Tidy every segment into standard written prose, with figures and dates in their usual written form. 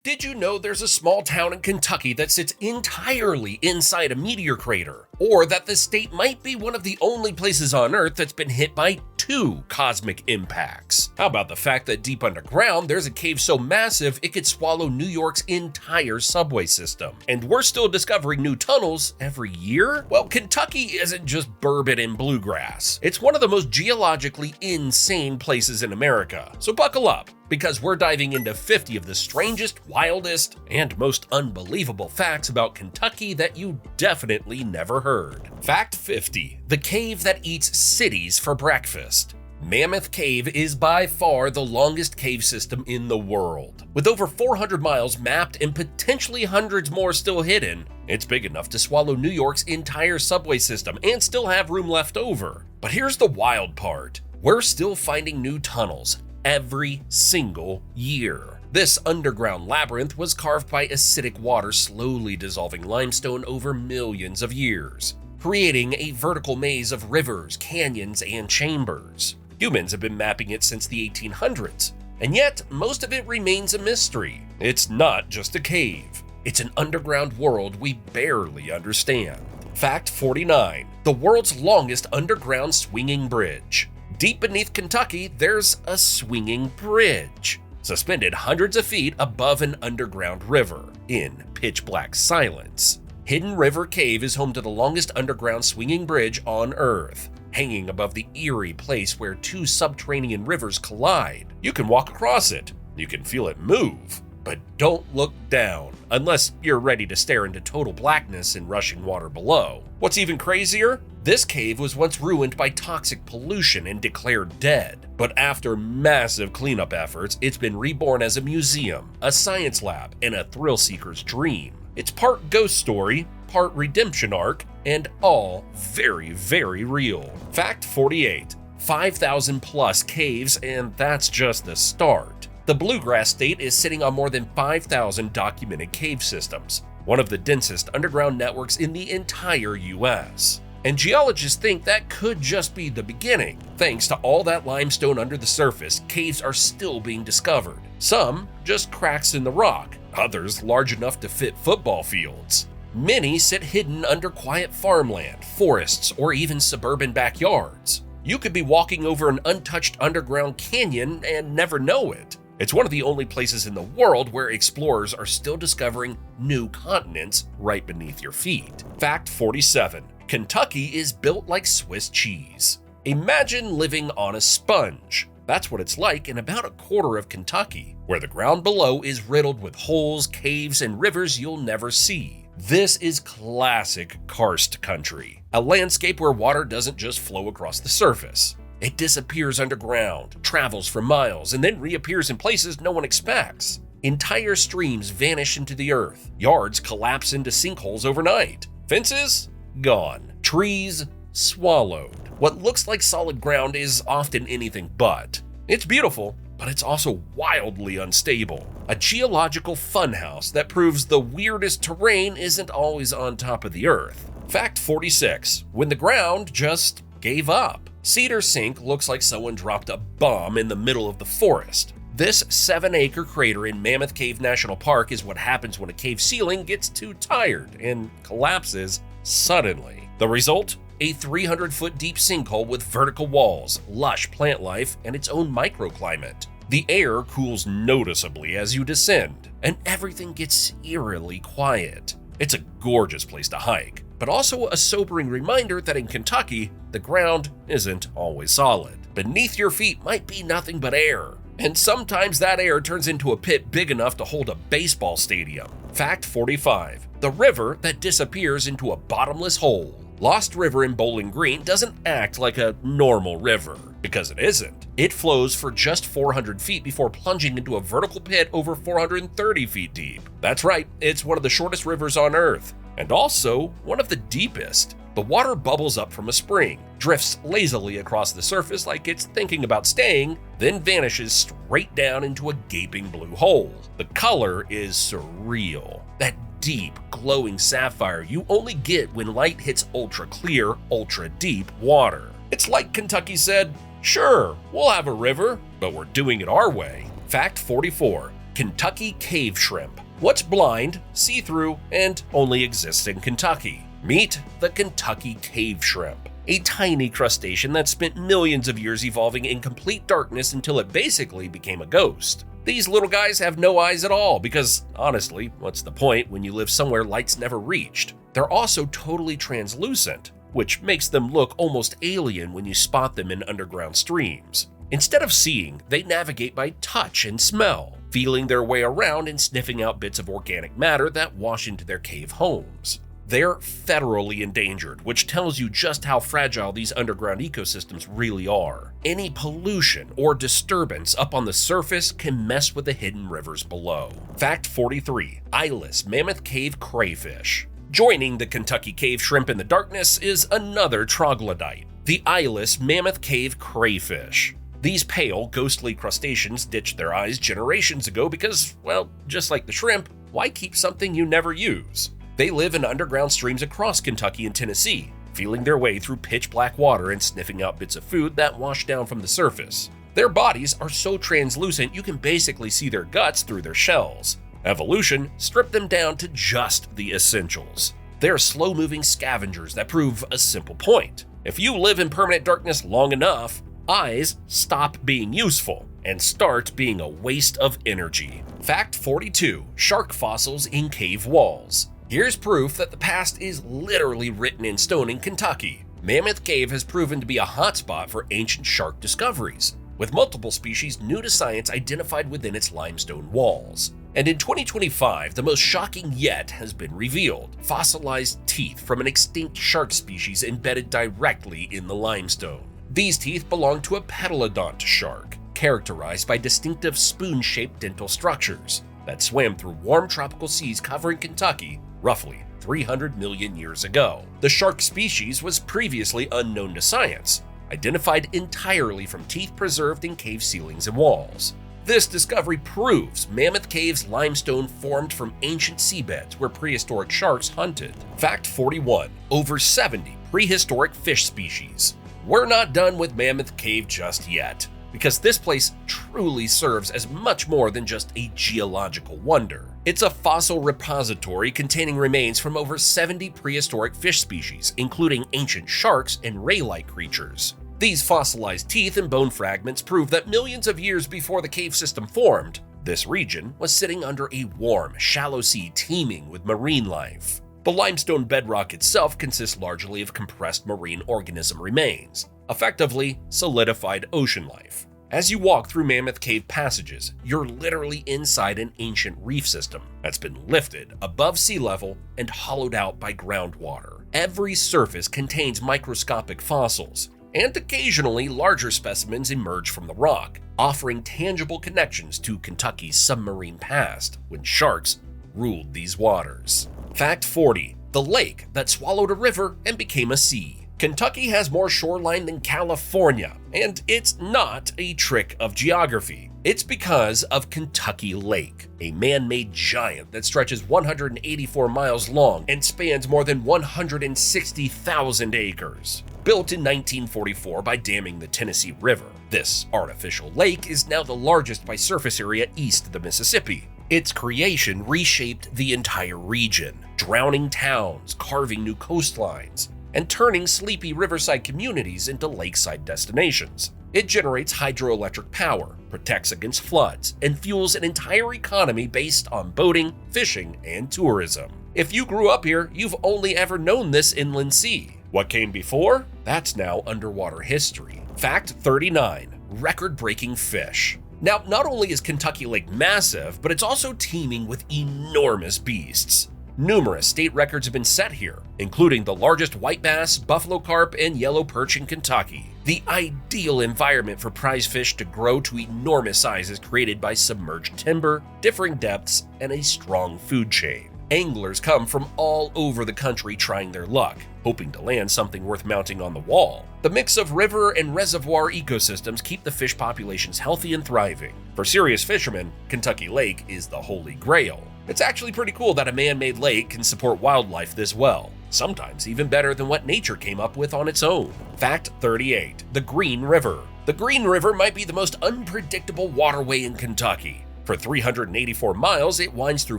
Did you know there's a small town in Kentucky that sits entirely inside a meteor crater? Or that the state might be one of the only places on Earth that's been hit by 2 cosmic impacts? How about the fact that deep underground there's a cave so massive it could swallow New York's entire subway system? And we're still discovering new tunnels every year? Well, Kentucky isn't just bourbon and bluegrass. It's one of the most geologically insane places in America. So buckle up, because we're diving into 50 of the strangest, wildest, and most unbelievable facts about Kentucky that you definitely never heard. Fact 50. The cave that eats cities for breakfast. Mammoth Cave is by far the longest cave system in the world. With over 400 miles mapped and potentially hundreds more still hidden, it's big enough to swallow New York's entire subway system and still have room left over. But here's the wild part. We're still finding new tunnels every single year. This underground labyrinth was carved by acidic water slowly dissolving limestone over millions of years, creating a vertical maze of rivers, canyons, and chambers. Humans have been mapping it since the 1800s, and yet most of it remains a mystery. It's not just a cave. It's an underground world we barely understand. Fact 49. The world's longest underground swinging bridge. Deep beneath Kentucky, there's a swinging bridge, suspended hundreds of feet above an underground river, in pitch-black silence. Hidden River Cave is home to the longest underground swinging bridge on Earth, hanging above the eerie place where 2 subterranean rivers collide. You can walk across it, you can feel it move, but don't look down unless you're ready to stare into total blackness and rushing water below. What's even crazier? This cave was once ruined by toxic pollution and declared dead, but after massive cleanup efforts, it's been reborn as a museum, a science lab, and a thrill seeker's dream. It's part ghost story, part redemption arc, and all very, very real. Fact 48. 5,000 plus caves, and that's just the start. The Bluegrass State is sitting on more than 5,000 documented cave systems, one of the densest underground networks in the entire US. And geologists think that could just be the beginning. Thanks to all that limestone under the surface, caves are still being discovered. Some just cracks in the rock, others large enough to fit football fields. Many sit hidden under quiet farmland, forests, or even suburban backyards. You could be walking over an untouched underground canyon and never know it. It's one of the only places in the world where explorers are still discovering new continents right beneath your feet. Fact 47. Kentucky is built like Swiss cheese. Imagine living on a sponge. That's what it's like in about a quarter of Kentucky, where the ground below is riddled with holes, caves, and rivers you'll never see. This is classic karst country, a landscape where water doesn't just flow across the surface. It disappears underground, travels for miles, and then reappears in places no one expects. Entire streams vanish into the earth. Yards collapse into sinkholes overnight. Fences? Gone. Trees? Swallowed. What looks like solid ground is often anything but. It's beautiful, but it's also wildly unstable. A geological funhouse that proves the weirdest terrain isn't always on top of the earth. Fact 46. When the ground just gave up. Cedar Sink looks like someone dropped a bomb in the middle of the forest. This 7-acre crater in Mammoth Cave National Park is what happens when a cave ceiling gets too tired and collapses suddenly. The result? A 300-foot deep sinkhole with vertical walls, lush plant life, and its own microclimate. The air cools noticeably as you descend, and everything gets eerily quiet. It's a gorgeous place to hike, but also a sobering reminder that in Kentucky, the ground isn't always solid. Beneath your feet might be nothing but air, and sometimes that air turns into a pit big enough to hold a baseball stadium. Fact 45. The river that disappears into a bottomless hole. Lost River in Bowling Green doesn't act like a normal river, because it isn't. It flows for just 400 feet before plunging into a vertical pit over 430 feet deep. That's right, it's one of the shortest rivers on Earth, and also one of the deepest. The water bubbles up from a spring, drifts lazily across the surface like it's thinking about staying, then vanishes straight down into a gaping blue hole. The color is surreal. That deep, glowing sapphire you only get when light hits ultra-clear, ultra-deep water. It's like Kentucky said, sure, we'll have a river, but we're doing it our way. Fact 44. Kentucky cave shrimp. What's blind, see-through, and only exists in Kentucky? Meet the Kentucky cave shrimp, a tiny crustacean that spent millions of years evolving in complete darkness until it basically became a ghost. These little guys have no eyes at all because, honestly, what's the point when you live somewhere light's never reached? They're also totally translucent, which makes them look almost alien when you spot them in underground streams. Instead of seeing, they navigate by touch and smell, feeling their way around and sniffing out bits of organic matter that wash into their cave homes. They're federally endangered, which tells you just how fragile these underground ecosystems really are. Any pollution or disturbance up on the surface can mess with the hidden rivers below. Fact 43. Eyeless mammoth cave crayfish. Joining the Kentucky cave shrimp in the darkness is another troglodyte, the eyeless mammoth cave crayfish. These pale, ghostly crustaceans ditched their eyes generations ago because, well, just like the shrimp, why keep something you never use? They live in underground streams across Kentucky and Tennessee, feeling their way through pitch-black water and sniffing out bits of food that wash down from the surface. Their bodies are so translucent you can basically see their guts through their shells. Evolution stripped them down to just the essentials. They're slow-moving scavengers that prove a simple point. If you live in permanent darkness long enough, eyes stop being useful and start being a waste of energy. Fact 42. Shark fossils in cave walls. Here's proof that the past is literally written in stone in Kentucky. Mammoth Cave has proven to be a hotspot for ancient shark discoveries, with multiple species new to science identified within its limestone walls. And in 2025, the most shocking yet has been revealed: fossilized teeth from an extinct shark species embedded directly in the limestone. These teeth belong to a pedalodont shark, characterized by distinctive spoon-shaped dental structures that swam through warm tropical seas covering Kentucky roughly 300 million years ago. The shark species was previously unknown to science, identified entirely from teeth preserved in cave ceilings and walls. This discovery proves Mammoth Cave's limestone formed from ancient seabeds where prehistoric sharks hunted. Fact 41. Over 70 prehistoric fish species. We're not done with Mammoth Cave just yet, because this place truly serves as much more than just a geological wonder. It's a fossil repository containing remains from over 70 prehistoric fish species, including ancient sharks and ray-like creatures. These fossilized teeth and bone fragments prove that millions of years before the cave system formed, this region was sitting under a warm, shallow sea teeming with marine life. The limestone bedrock itself consists largely of compressed marine organism remains, effectively solidified ocean life. As you walk through Mammoth Cave passages, you're literally inside an ancient reef system that's been lifted above sea level and hollowed out by groundwater. Every surface contains microscopic fossils, and occasionally larger specimens emerge from the rock, offering tangible connections to Kentucky's submarine past when sharks ruled these waters. Fact 40. The lake that swallowed a river and became a sea. Kentucky has more shoreline than California, and it's not a trick of geography. It's because of Kentucky Lake, a man-made giant that stretches 184 miles long and spans more than 160,000 acres. Built in 1944 by damming the Tennessee River, this artificial lake is now the largest by surface area east of the Mississippi. Its creation reshaped the entire region, drowning towns, carving new coastlines, and turning sleepy riverside communities into lakeside destinations. It generates hydroelectric power, protects against floods, and fuels an entire economy based on boating, fishing, and tourism. If you grew up here, you've only ever known this inland sea. What came before? That's now underwater history. Fact 39. Record-breaking fish. Now, not only is Kentucky Lake massive, but it's also teeming with enormous beasts. Numerous state records have been set here, including the largest white bass, buffalo carp, and yellow perch in Kentucky. The ideal environment for prize fish to grow to enormous sizes created by submerged timber, differing depths, and a strong food chain. Anglers come from all over the country trying their luck, hoping to land something worth mounting on the wall. The mix of river and reservoir ecosystems keep the fish populations healthy and thriving. For serious fishermen, Kentucky Lake is the holy grail. It's actually pretty cool that a man-made lake can support wildlife this well, sometimes even better than what nature came up with on its own. Fact 38. The Green River. The Green River might be the most unpredictable waterway in Kentucky. For 384 miles, it winds through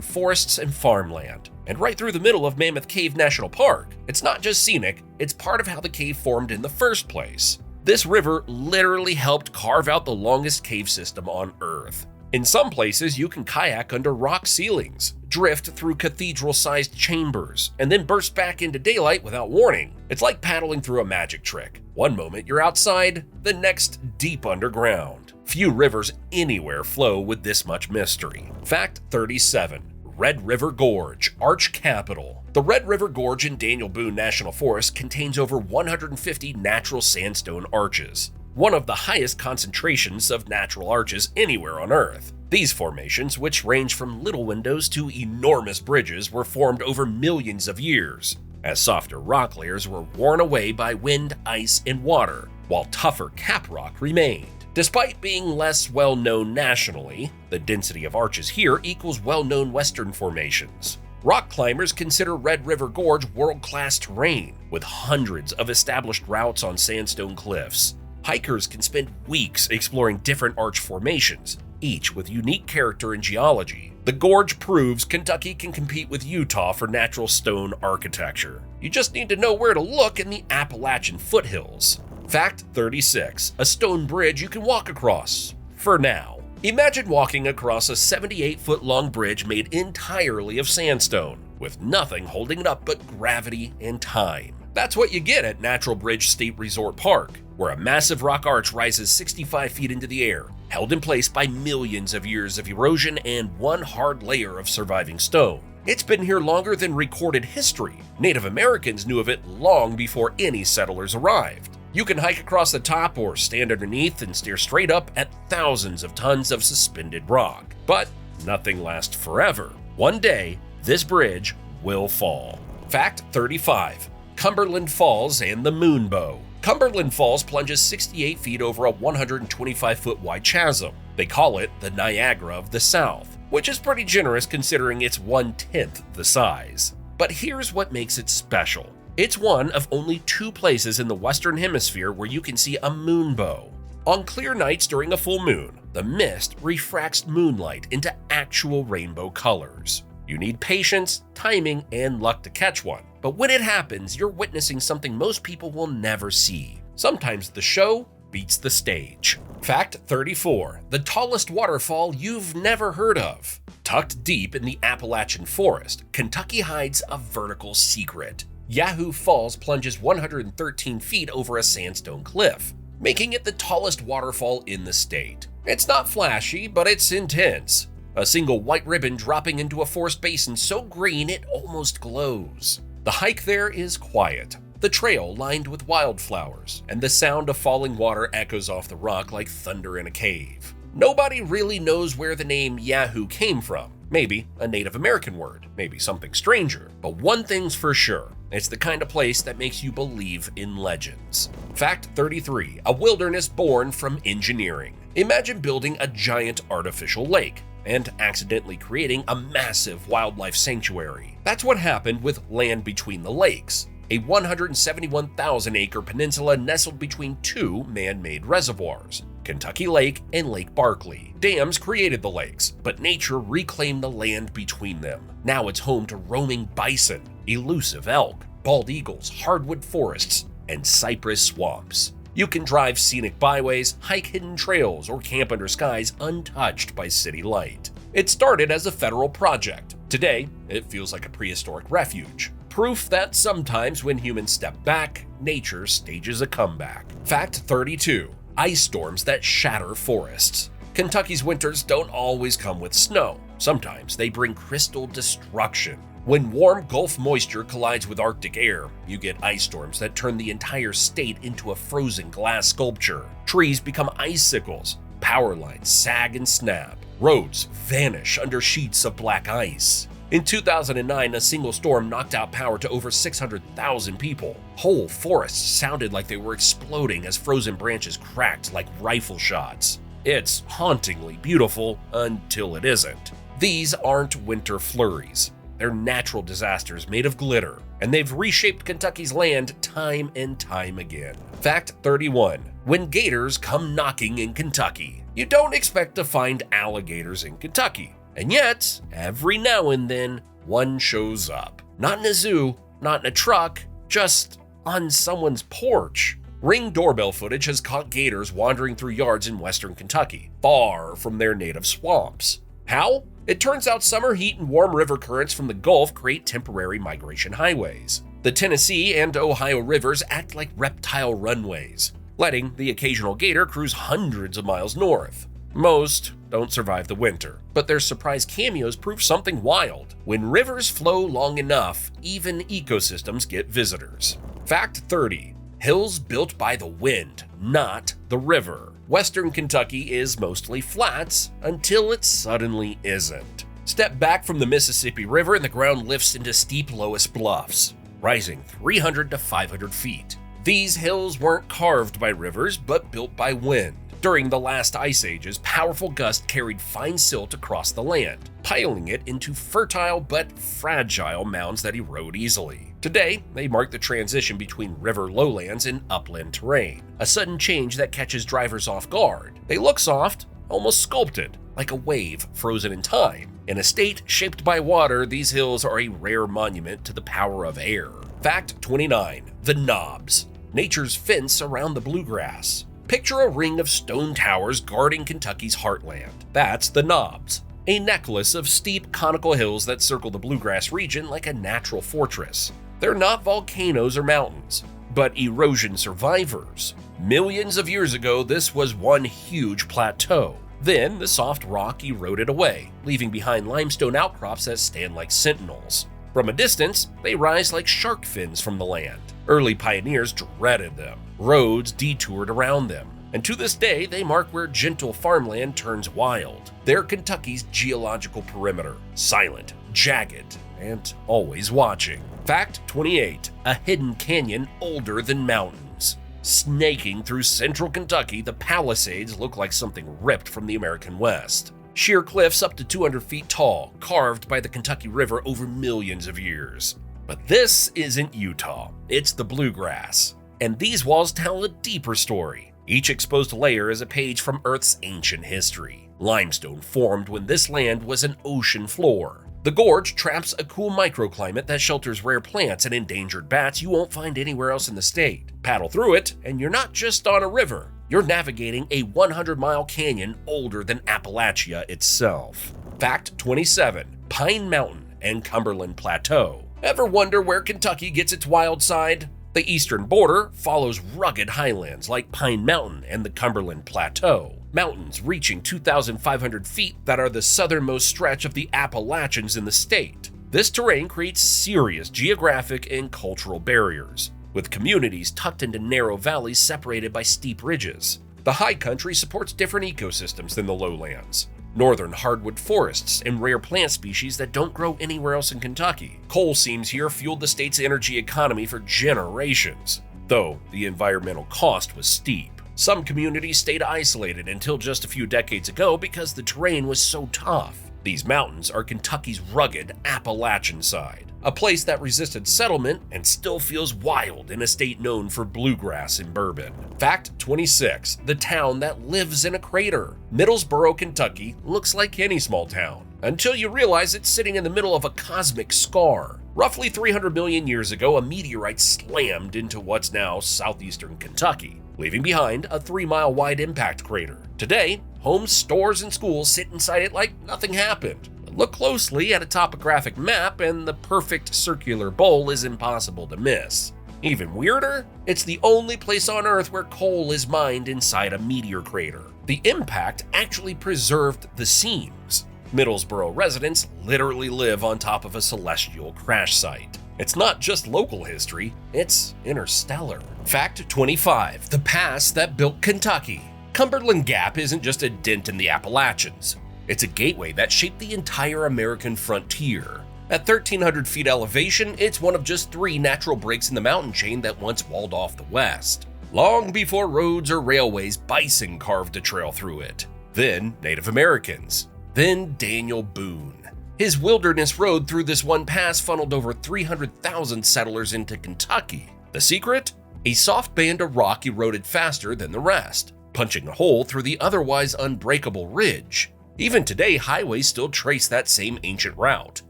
forests and farmland, and right through the middle of Mammoth Cave National Park. It's not just scenic, it's part of how the cave formed in the first place. This river literally helped carve out the longest cave system on Earth. In some places, you can kayak under rock ceilings, drift through cathedral-sized chambers, and then burst back into daylight without warning. It's like paddling through a magic trick. One moment you're outside, the next deep underground. Few rivers anywhere flow with this much mystery. Fact 37. Red River Gorge, Arch Capital. The Red River Gorge in Daniel Boone National Forest contains over 150 natural sandstone arches, one of the highest concentrations of natural arches anywhere on Earth. These formations, which range from little windows to enormous bridges, were formed over millions of years, as softer rock layers were worn away by wind, ice, and water, while tougher cap rock remained. Despite being less well-known nationally, the density of arches here equals well-known Western formations. Rock climbers consider Red River Gorge world-class terrain, with hundreds of established routes on sandstone cliffs. Hikers can spend weeks exploring different arch formations, each with unique character and geology. The gorge proves Kentucky can compete with Utah for natural stone architecture. You just need to know where to look in the Appalachian foothills. Fact 36. A stone bridge you can walk across. For now. Imagine walking across a 78-foot-long bridge made entirely of sandstone, with nothing holding it up but gravity and time. That's what you get at Natural Bridge State Resort Park, where a massive rock arch rises 65 feet into the air, held in place by millions of years of erosion and one hard layer of surviving stone. It's been here longer than recorded history. Native Americans knew of it long before any settlers arrived. You can hike across the top or stand underneath and stare straight up at thousands of tons of suspended rock. But nothing lasts forever. One day, this bridge will fall. Fact 35. Cumberland Falls and the Moonbow. Cumberland Falls plunges 68 feet over a 125-foot wide chasm. They call it the Niagara of the South, which is pretty generous considering it's 1/10 the size. But here's what makes it special. It's one of only 2 places in the Western Hemisphere where you can see a moonbow. On clear nights during a full moon, the mist refracts moonlight into actual rainbow colors. You need patience, timing, and luck to catch one. But when it happens, you're witnessing something most people will never see. Sometimes the show beats the stage. Fact 34. The tallest waterfall you've never heard of. Tucked deep in the Appalachian forest, Kentucky hides a vertical secret. Yahoo Falls plunges 113 feet over a sandstone cliff, making it the tallest waterfall in the state. It's not flashy, but it's intense. A single white ribbon dropping into a forest basin so green it almost glows. The hike there is quiet, the trail lined with wildflowers, and the sound of falling water echoes off the rock like thunder in a cave. Nobody really knows where the name Yahoo came from. Maybe a Native American word, maybe something stranger. But one thing's for sure, it's the kind of place that makes you believe in legends. Fact 33. A wilderness born from engineering. Imagine building a giant artificial lake and accidentally creating a massive wildlife sanctuary. That's what happened with Land Between the Lakes, a 171,000-acre peninsula nestled between 2 man-made reservoirs, Kentucky Lake and Lake Barkley. Dams created the lakes, but nature reclaimed the land between them. Now it's home to roaming bison, elusive elk, bald eagles, hardwood forests, and cypress swamps. You can drive scenic byways, hike hidden trails, or camp under skies untouched by city light. It started as a federal project. Today, it feels like a prehistoric refuge. Proof that sometimes when humans step back, nature stages a comeback. Fact 32. Ice storms that shatter forests. Kentucky's winters don't always come with snow. Sometimes they bring crystal destruction. When warm Gulf moisture collides with Arctic air, you get ice storms that turn the entire state into a frozen glass sculpture. Trees become icicles, power lines sag and snap, roads vanish under sheets of black ice. In 2009, a single storm knocked out power to over 600,000 people. Whole forests sounded like they were exploding as frozen branches cracked like rifle shots. It's hauntingly beautiful until it isn't. These aren't winter flurries. they're natural disasters made of glitter, and they've reshaped Kentucky's land time and time again. Fact 31. When gators come knocking in Kentucky, you don't expect to find alligators in Kentucky. And yet, every now and then, one shows up. Not in a zoo, not in a truck, just on someone's porch. Ring doorbell footage has caught gators wandering through yards in western Kentucky, far from their native swamps. How? It turns out summer heat and warm river currents from the Gulf create temporary migration highways. The Tennessee and Ohio rivers act like reptile runways, letting the occasional gator cruise hundreds of miles north. Most don't survive the winter, but their surprise cameos prove something wild. When rivers flow long enough, even ecosystems get visitors. Fact 30. Hills built by the wind, not the river. Western Kentucky is mostly flats until it suddenly isn't. Step back from the Mississippi River and the ground lifts into steep Loess Bluffs, rising 300 to 500 feet. These hills weren't carved by rivers, but built by wind. During the last ice ages, powerful gusts carried fine silt across the land, piling it into fertile but fragile mounds that erode easily. Today, they mark the transition between river lowlands and upland terrain, a sudden change that catches drivers off guard. They look soft, almost sculpted, like a wave frozen in time. In a state shaped by water, these hills are a rare monument to the power of air. Fact 29. The Knobs, nature's fence around the bluegrass. Picture a ring of stone towers guarding Kentucky's heartland. That's the Knobs, a necklace of steep conical hills that circle the bluegrass region like a natural fortress. They're not volcanoes or mountains, but erosion survivors. Millions of years ago, this was one huge plateau. Then the soft rock eroded away, leaving behind limestone outcrops that stand like sentinels. From a distance, they rise like shark fins from the land. Early pioneers dreaded them. Roads detoured around them, and to this day they mark where gentle farmland turns wild. They're Kentucky's geological perimeter, silent, jagged, and always watching. Fact 28. A hidden canyon older than mountains. Snaking through central Kentucky, the Palisades look like something ripped from the American West. Sheer cliffs up to 200 feet tall, carved by the Kentucky River over millions of years. But this isn't Utah, it's the bluegrass. And these walls tell a deeper story. Each exposed layer is a page from Earth's ancient history. Limestone formed when this land was an ocean floor. The gorge traps a cool microclimate that shelters rare plants and endangered bats you won't find anywhere else in the state. Paddle through it, and you're not just on a river. You're navigating a 100-mile canyon older than Appalachia itself. Fact 27. Pine Mountain and Cumberland Plateau. Ever wonder where Kentucky gets its wild side? The eastern border follows rugged highlands like Pine Mountain and the Cumberland Plateau, mountains reaching 2,500 feet that are the southernmost stretch of the Appalachians in the state. This terrain creates serious geographic and cultural barriers, with communities tucked into narrow valleys separated by steep ridges. The high country supports different ecosystems than the lowlands. Northern hardwood forests and rare plant species that don't grow anywhere else in Kentucky. Coal seams here fueled the state's energy economy for generations, though the environmental cost was steep. Some communities stayed isolated until just a few decades ago because the terrain was so tough. These mountains are Kentucky's rugged Appalachian side, a place that resisted settlement and still feels wild in a state known for bluegrass and bourbon. Fact 26. The town that lives in a crater. Middlesboro, Kentucky looks like any small town, until you realize it's sitting in the middle of a cosmic scar. Roughly 300 million years ago, a meteorite slammed into what's now southeastern Kentucky, leaving behind a 3-mile wide impact crater. Today, homes, stores, and schools sit inside it like nothing happened. But look closely at a topographic map and the perfect circular bowl is impossible to miss. Even weirder, it's the only place on Earth where coal is mined inside a meteor crater. The impact actually preserved the seams. Middlesboro residents literally live on top of a celestial crash site. It's not just local history, it's interstellar. Fact 25. The pass that built Kentucky. Cumberland Gap isn't just a dent in the Appalachians. It's a gateway that shaped the entire American frontier. At 1,300 feet elevation, it's one of just 3 natural breaks in the mountain chain that once walled off the West. Long before roads or railways, bison carved a trail through it. Then Native Americans. Then Daniel Boone. His wilderness road through this one pass funneled over 300,000 settlers into Kentucky. The secret? A soft band of rock eroded faster than the rest, punching a hole through the otherwise unbreakable ridge. Even today, highways still trace that same ancient route,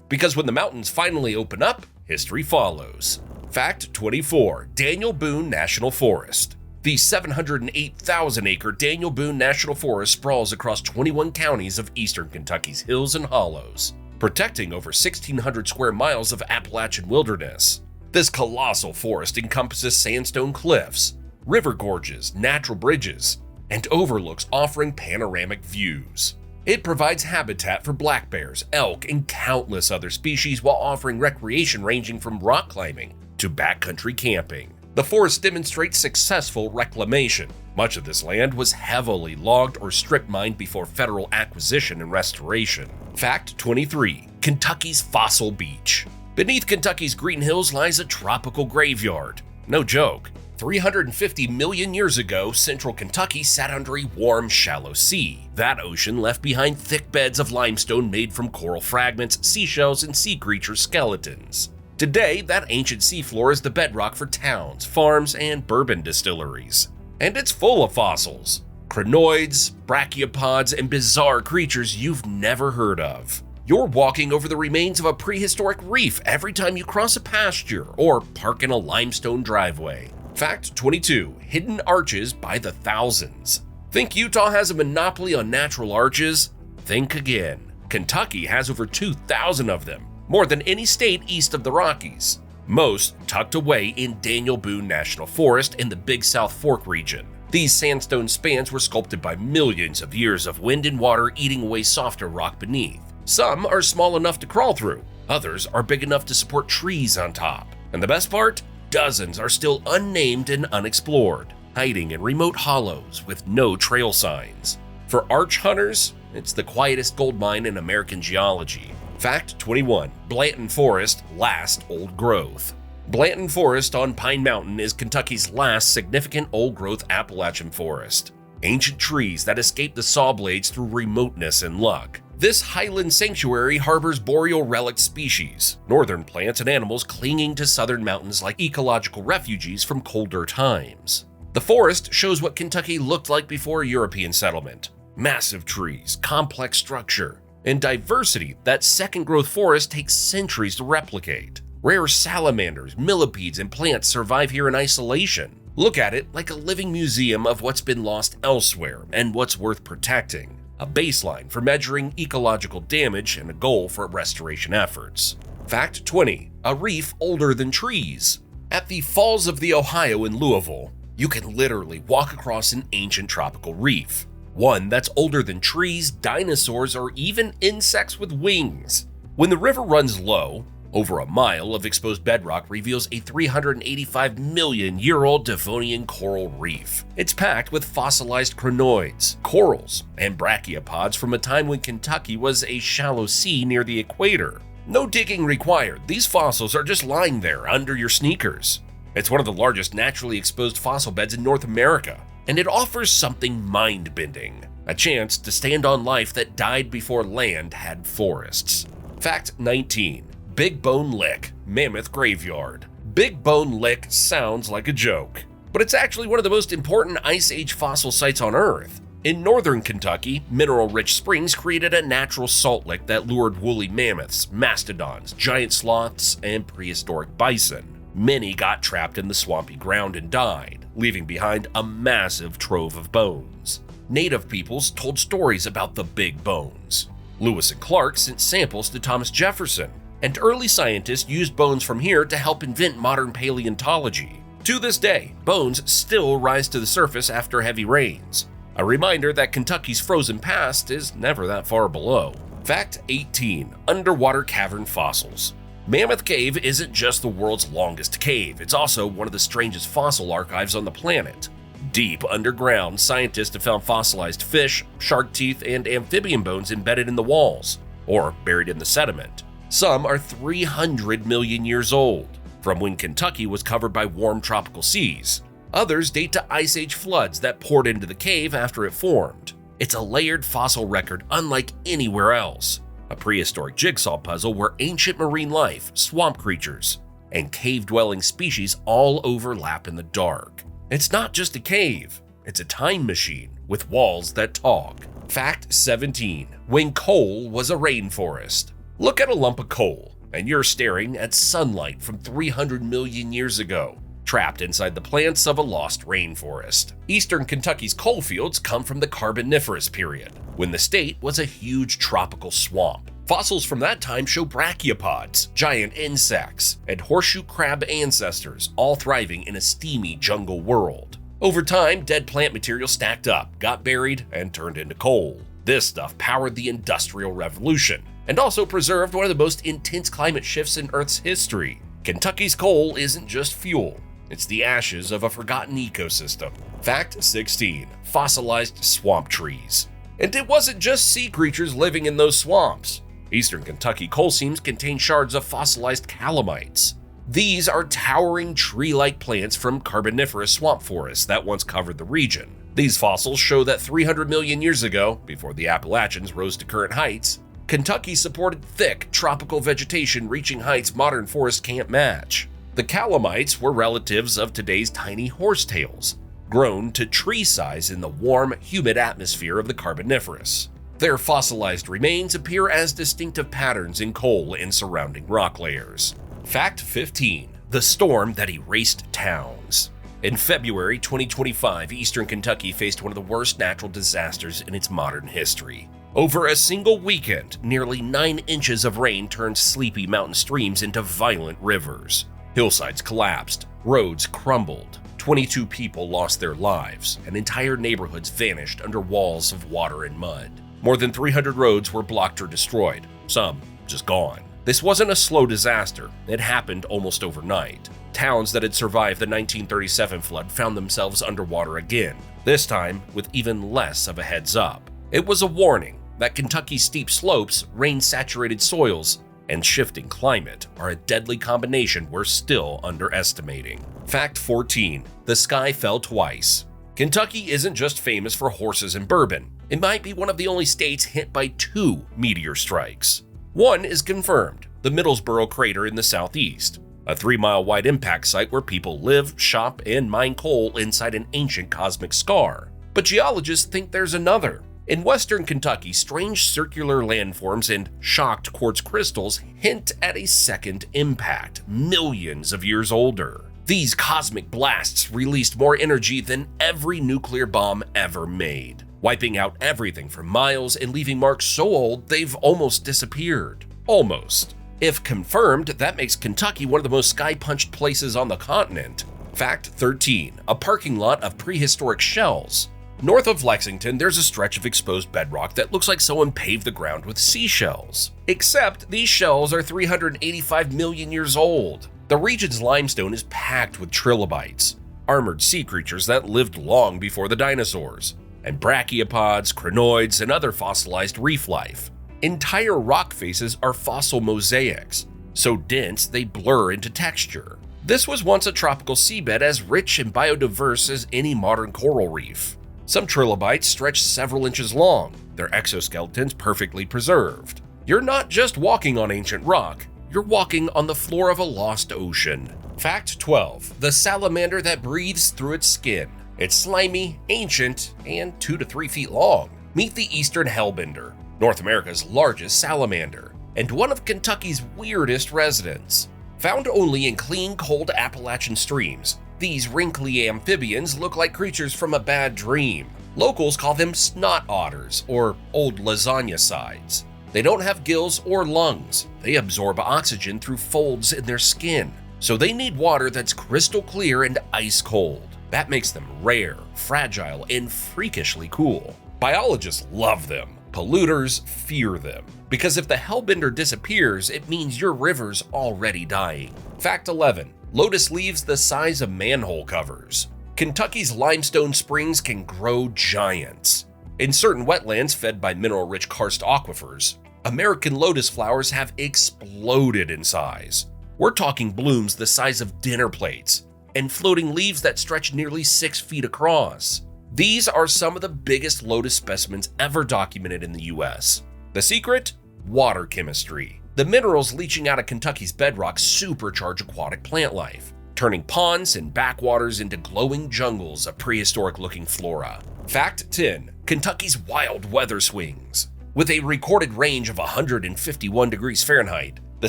because when the mountains finally open up, history follows. Fact 24. Daniel Boone National Forest. The 708,000-acre Daniel Boone National Forest sprawls across 21 counties of eastern Kentucky's hills and hollows, protecting over 1,600 square miles of Appalachian wilderness. This colossal forest encompasses sandstone cliffs, river gorges, natural bridges, and overlooks offering panoramic views. It provides habitat for black bears, elk, and countless other species while offering recreation ranging from rock climbing to backcountry camping. The forest demonstrates successful reclamation. Much of this land was heavily logged or strip mined before federal acquisition and restoration. Fact 23. Kentucky's Fossil Beach. Beneath Kentucky's green hills lies a tropical graveyard. No joke. 350 million years ago, central Kentucky sat under a warm, shallow sea. That ocean left behind thick beds of limestone made from coral fragments, seashells, and sea creature skeletons. Today, that ancient seafloor is the bedrock for towns, farms, and bourbon distilleries. And it's full of fossils. Crinoids, brachiopods, and bizarre creatures you've never heard of. You're walking over the remains of a prehistoric reef every time you cross a pasture or park in a limestone driveway. Fact 22. Hidden arches by the thousands. Think Utah has a monopoly on natural arches? Think again. Kentucky has over 2,000 of them, more than any state east of the Rockies. Most tucked away in Daniel Boone National Forest in the Big South Fork region. These sandstone spans were sculpted by millions of years of wind and water eating away softer rock beneath. Some are small enough to crawl through, others are big enough to support trees on top. And the best part? Dozens are still unnamed and unexplored, hiding in remote hollows with no trail signs. For arch hunters, it's the quietest gold mine in American geology. Fact 21. Blanton Forest, last old growth. Blanton Forest on Pine Mountain is Kentucky's last significant old-growth Appalachian forest. Ancient trees that escape the saw blades through remoteness and luck. This highland sanctuary harbors boreal relic species, northern plants and animals clinging to southern mountains like ecological refugees from colder times. The forest shows what Kentucky looked like before European settlement. Massive trees, complex structure, and diversity that second-growth forest takes centuries to replicate. Rare salamanders, millipedes, and plants survive here in isolation. Look at it like a living museum of what's been lost elsewhere and what's worth protecting. A baseline for measuring ecological damage and a goal for restoration efforts. Fact 20. A reef older than trees. At the Falls of the Ohio in Louisville, you can literally walk across an ancient tropical reef. One that's older than trees, dinosaurs, or even insects with wings. When the river runs low, over a mile of exposed bedrock reveals a 385-million-year-old Devonian coral reef. It's packed with fossilized crinoids, corals, and brachiopods from a time when Kentucky was a shallow sea near the equator. No digging required. These fossils are just lying there under your sneakers. It's one of the largest naturally exposed fossil beds in North America, and it offers something mind-bending, a chance to stand on life that died before land had forests. Fact 19. Big Bone Lick, Mammoth Graveyard. Big Bone Lick sounds like a joke, but it's actually one of the most important Ice Age fossil sites on Earth. In northern Kentucky, mineral-rich springs created a natural salt lick that lured woolly mammoths, mastodons, giant sloths, and prehistoric bison. Many got trapped in the swampy ground and died, leaving behind a massive trove of bones. Native peoples told stories about the big bones. Lewis and Clark sent samples to Thomas Jefferson, and early scientists used bones from here to help invent modern paleontology. To this day, bones still rise to the surface after heavy rains. A reminder that Kentucky's frozen past is never that far below. Fact 18. Underwater cavern fossils. Mammoth Cave isn't just the world's longest cave, it's also one of the strangest fossil archives on the planet. Deep underground, scientists have found fossilized fish, shark teeth, and amphibian bones embedded in the walls, or buried in the sediment. Some are 300 million years old, from when Kentucky was covered by warm tropical seas. Others date to Ice Age floods that poured into the cave after it formed. It's a layered fossil record unlike anywhere else. a prehistoric jigsaw puzzle where ancient marine life, swamp creatures, and cave-dwelling species all overlap in the dark. It's not just a cave, it's a time machine with walls that talk. Fact 17. When coal was a rainforest. Look at a lump of coal, and you're staring at sunlight from 300 million years ago, trapped inside the plants of a lost rainforest. Eastern Kentucky's coal fields come from the Carboniferous period, when the state was a huge tropical swamp. Fossils from that time show brachiopods, giant insects, and horseshoe crab ancestors all thriving in a steamy jungle world. Over time, dead plant material stacked up, got buried, and turned into coal. This stuff powered the Industrial Revolution, and also preserved one of the most intense climate shifts in Earth's history. Kentucky's coal isn't just fuel, it's the ashes of a forgotten ecosystem. Fact 16. Fossilized swamp trees. And it wasn't just sea creatures living in those swamps. Eastern Kentucky coal seams contain shards of fossilized calamites. These are towering tree-like plants from Carboniferous swamp forests that once covered the region. These fossils show that 300 million years ago, before the Appalachians rose to current heights, Kentucky supported thick, tropical vegetation reaching heights modern forests can't match. The calamites were relatives of today's tiny horsetails, grown to tree size in the warm, humid atmosphere of the Carboniferous. Their fossilized remains appear as distinctive patterns in coal and surrounding rock layers. Fact 15. The storm that erased towns. In February 2025, Eastern Kentucky faced one of the worst natural disasters in its modern history. Over a single weekend, nearly 9 inches of rain turned sleepy mountain streams into violent rivers. Hillsides collapsed, roads crumbled, 22 people lost their lives, and entire neighborhoods vanished under walls of water and mud. More than 300 roads were blocked or destroyed, some just gone. This wasn't a slow disaster, it happened almost overnight. Towns that had survived the 1937 flood found themselves underwater again, this time with even less of a heads up. It was a warning that Kentucky's steep slopes, rain-saturated soils, and shifting climate are a deadly combination we're still underestimating. Fact 14. The sky fell twice. Kentucky isn't just famous for horses and bourbon. It might be one of the only states hit by 2 meteor strikes. One is confirmed, the Middlesboro crater in the southeast, a 3-mile wide impact site where people live, shop, and mine coal inside an ancient cosmic scar. But geologists think there's another. In western Kentucky, strange circular landforms and shocked quartz crystals hint at a second impact, millions of years older. These cosmic blasts released more energy than every nuclear bomb ever made, wiping out everything for miles and leaving marks so old they've almost disappeared. Almost. If confirmed, that makes Kentucky one of the most sky-punched places on the continent. Fact 13. A parking lot of prehistoric shells. North of Lexington, there's a stretch of exposed bedrock that looks like someone paved the ground with seashells. Except these shells are 385 million years old. The region's limestone is packed with trilobites, armored sea creatures that lived long before the dinosaurs, and brachiopods, crinoids, and other fossilized reef life. Entire rock faces are fossil mosaics, so dense they blur into texture. This was once a tropical seabed as rich and biodiverse as any modern coral reef. Some trilobites stretch several inches long, their exoskeletons perfectly preserved. You're not just walking on ancient rock, you're walking on the floor of a lost ocean. Fact 12. The salamander that breathes through its skin. It's slimy, ancient, and 2 to 3 feet long. Meet the eastern hellbender, North America's largest salamander, and one of Kentucky's weirdest residents. Found only in clean, cold Appalachian streams, these wrinkly amphibians look like creatures from a bad dream. Locals call them snot otters or old lasagna sides. They don't have gills or lungs. They absorb oxygen through folds in their skin, so they need water that's crystal clear and ice cold. That makes them rare, fragile, and freakishly cool. Biologists love them. Polluters fear them, because if the hellbender disappears, it means your river's already dying. Fact 11. Lotus leaves the size of manhole covers. Kentucky's limestone springs can grow giants. In certain wetlands fed by mineral-rich karst aquifers, American lotus flowers have exploded in size. We're talking blooms the size of dinner plates, and floating leaves that stretch nearly 6 feet across. These are some of the biggest lotus specimens ever documented in the US. The secret? water chemistry. The minerals leaching out of Kentucky's bedrock supercharge aquatic plant life, turning ponds and backwaters into glowing jungles of prehistoric-looking flora. Fact 10. Kentucky's wild weather swings. With a recorded range of 151 degrees Fahrenheit, the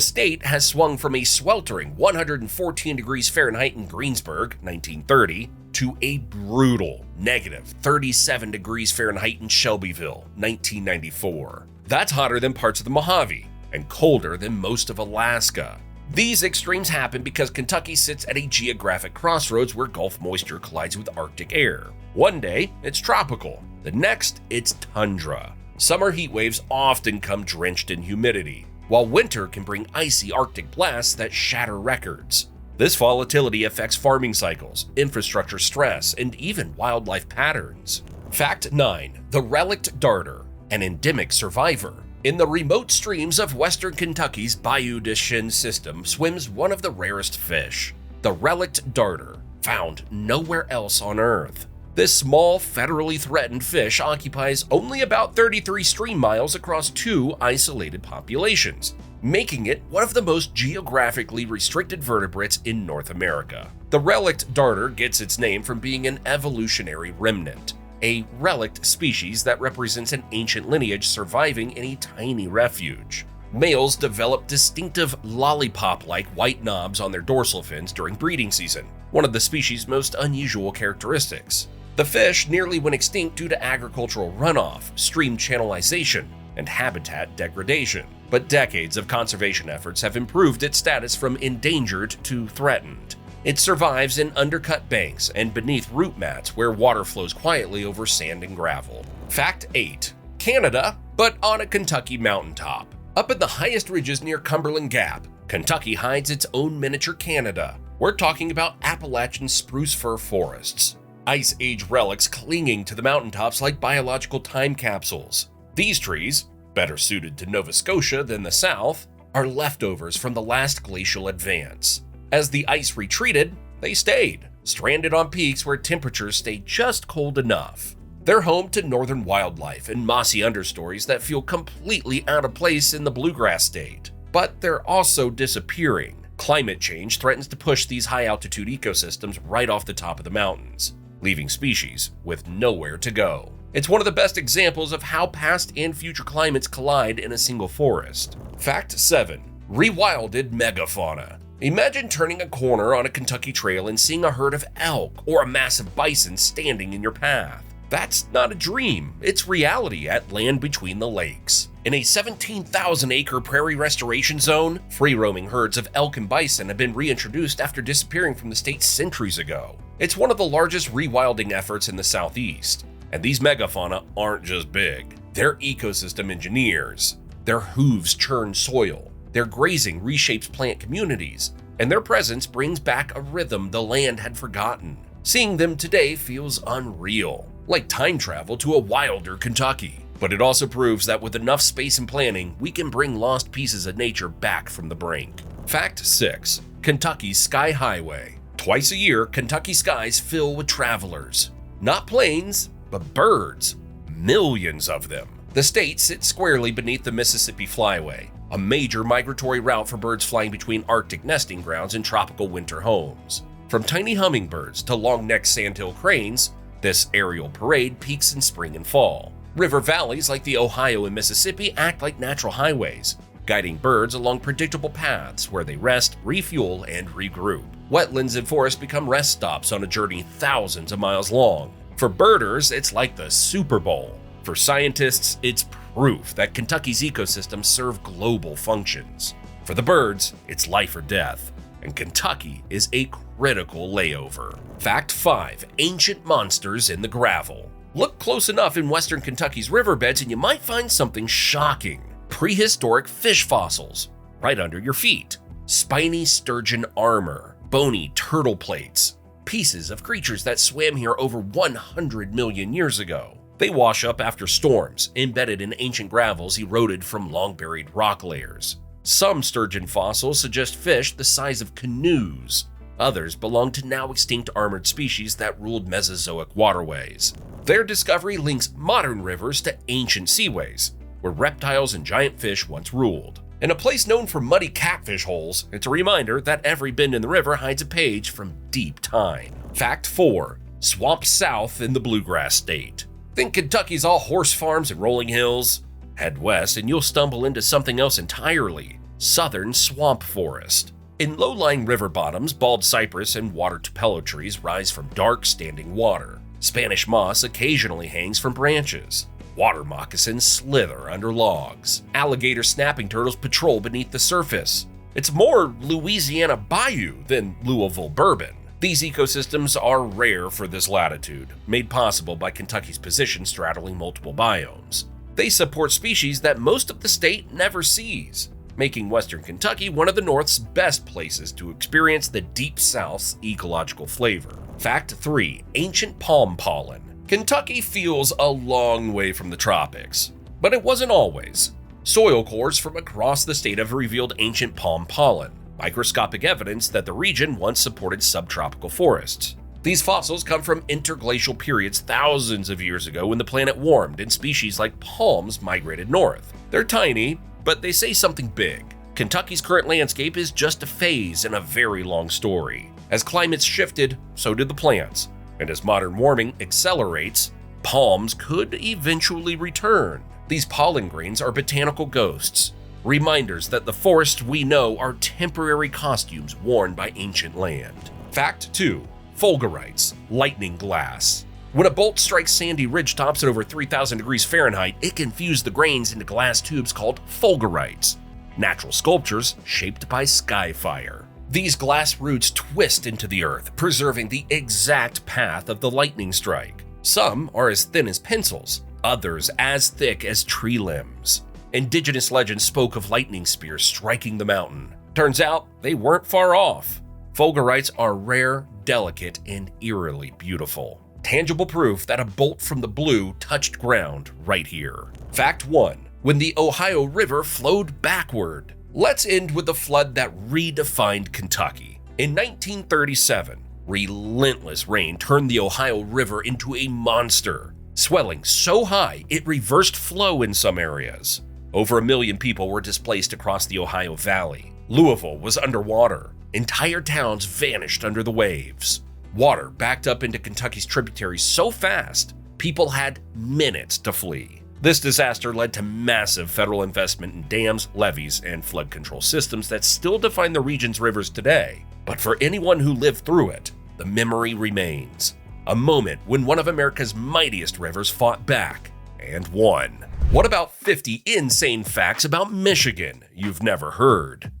state has swung from a sweltering 114 degrees Fahrenheit in Greensburg, 1930, to a brutal negative 37 degrees Fahrenheit in Shelbyville, 1994. That's hotter than parts of the Mojave and colder than most of Alaska. These extremes happen because Kentucky sits at a geographic crossroads where Gulf moisture collides with Arctic air. One day, it's tropical. The next, it's tundra. Summer heat waves often come drenched in humidity, while winter can bring icy Arctic blasts that shatter records. This volatility affects farming cycles, infrastructure stress, and even wildlife patterns. Fact 9. The relict darter, an endemic survivor. In the remote streams of western Kentucky's Bayou de Chine system swims one of the rarest fish, the relict darter, found nowhere else on Earth. This small, federally threatened fish occupies only about 33 stream miles across two isolated populations, making it one of the most geographically restricted vertebrates in North America. The relict darter gets its name from being an evolutionary remnant, a relict species that represents an ancient lineage surviving in a tiny refuge. Males develop distinctive lollipop-like white knobs on their dorsal fins during breeding season, one of the species' most unusual characteristics. The fish nearly went extinct due to agricultural runoff, stream channelization, and habitat degradation, but decades of conservation efforts have improved its status from endangered to threatened. It survives in undercut banks and beneath root mats where water flows quietly over sand and gravel. Fact 8. Canada, but on a Kentucky mountaintop. Up in the highest ridges near Cumberland Gap, Kentucky hides its own miniature Canada. We're talking about Appalachian spruce fir forests, Ice Age relics clinging to the mountaintops like biological time capsules. These trees, better suited to Nova Scotia than the South, are leftovers from the last glacial advance. As the ice retreated, they stayed, stranded on peaks where temperatures stayed just cold enough. They're home to northern wildlife and mossy understories that feel completely out of place in the Bluegrass State. But they're also disappearing. Climate change threatens to push these high-altitude ecosystems right off the top of the mountains, leaving species with nowhere to go. It's one of the best examples of how past and future climates collide in a single forest. Fact 7. Rewilded MegaFauna. Imagine turning a corner on a Kentucky trail and seeing a herd of elk or a massive bison standing in your path. That's not a dream, it's reality at Land Between the Lakes. In a 17,000-acre prairie restoration zone, free-roaming herds of elk and bison have been reintroduced after disappearing from the state centuries ago. It's one of the largest rewilding efforts in the Southeast, and these megafauna aren't just big. They're ecosystem engineers. Their hooves churn soil, their grazing reshapes plant communities, and their presence brings back a rhythm the land had forgotten. Seeing them today feels unreal, like time travel to a wilder Kentucky. But it also proves that with enough space and planning, we can bring lost pieces of nature back from the brink. Fact 6. Kentucky's Sky Highway. Twice a year, Kentucky skies fill with travelers. Not planes, but birds. Millions of them. The state sits squarely beneath the Mississippi Flyway, a major migratory route for birds flying between Arctic nesting grounds and tropical winter homes. From tiny hummingbirds to long-necked sandhill cranes, this aerial parade peaks in spring and fall. River valleys like the Ohio and Mississippi act like natural highways, guiding birds along predictable paths where they rest, refuel, and regroup. Wetlands and forests become rest stops on a journey thousands of miles long. For birders, it's like the Super Bowl. For scientists, it's proof that Kentucky's ecosystems serve global functions. For the birds, it's life or death, and Kentucky is a critical layover. Fact 5. Ancient monsters in the gravel. Look close enough in western Kentucky's riverbeds and you might find something shocking. Prehistoric fish fossils, right under your feet. Spiny sturgeon armor, bony turtle plates, pieces of creatures that swam here over 100 million years ago. They wash up after storms, embedded in ancient gravels eroded from long-buried rock layers. Some sturgeon fossils suggest fish the size of canoes. Others belong to now extinct armored species that ruled Mesozoic waterways. Their discovery links modern rivers to ancient seaways, where reptiles and giant fish once ruled. In a place known for muddy catfish holes, it's a reminder that every bend in the river hides a page from deep time. Fact 4. Swamp South in the Bluegrass State. Think Kentucky's all horse farms and rolling hills? Head west and you'll stumble into something else entirely: southern swamp forest. In low-lying river bottoms, bald cypress and water tupelo trees rise from dark, standing water. Spanish moss occasionally hangs from branches. Water moccasins slither under logs. Alligator snapping turtles patrol beneath the surface. It's more Louisiana Bayou than Louisville bourbon. These ecosystems are rare for this latitude, made possible by Kentucky's position straddling multiple biomes. They support species that most of the state never sees, making western Kentucky one of the North's best places to experience the Deep South's ecological flavor. Fact 3. Ancient palm pollen. Kentucky feels a long way from the tropics, but it wasn't always. Soil cores from across the state have revealed ancient palm pollen, microscopic evidence that the region once supported subtropical forests. These fossils come from interglacial periods thousands of years ago when the planet warmed and species like palms migrated north. They're tiny, but they say something big. Kentucky's current landscape is just a phase in a very long story. As climates shifted, so did the plants. And as modern warming accelerates, palms could eventually return. These pollen grains are botanical ghosts, reminders that the forests we know are temporary costumes worn by ancient land. Fact 2. Fulgurites, lightning glass. When a bolt strikes sandy ridgetops at over 3,000 degrees Fahrenheit, it can fuse the grains into glass tubes called fulgurites, natural sculptures shaped by sky fire. These glass roots twist into the earth, preserving the exact path of the lightning strike. Some are as thin as pencils, others as thick as tree limbs. Indigenous legends spoke of lightning spears striking the mountain. Turns out they weren't far off. Fulgurites are rare, delicate, and eerily beautiful. Tangible proof that a bolt from the blue touched ground right here. Fact 1. When the Ohio River flowed backward. Let's end with the flood that redefined Kentucky. In 1937, relentless rain turned the Ohio River into a monster, swelling so high it reversed flow in some areas. Over 1 million people were displaced across the Ohio Valley. Louisville was underwater. Entire towns vanished under the waves. Water backed up into Kentucky's tributaries so fast, people had minutes to flee. This disaster led to massive federal investment in dams, levees, and flood control systems that still define the region's rivers today. But for anyone who lived through it, the memory remains. A moment when one of America's mightiest rivers fought back and won. What about 50 insane facts about Michigan you've never heard?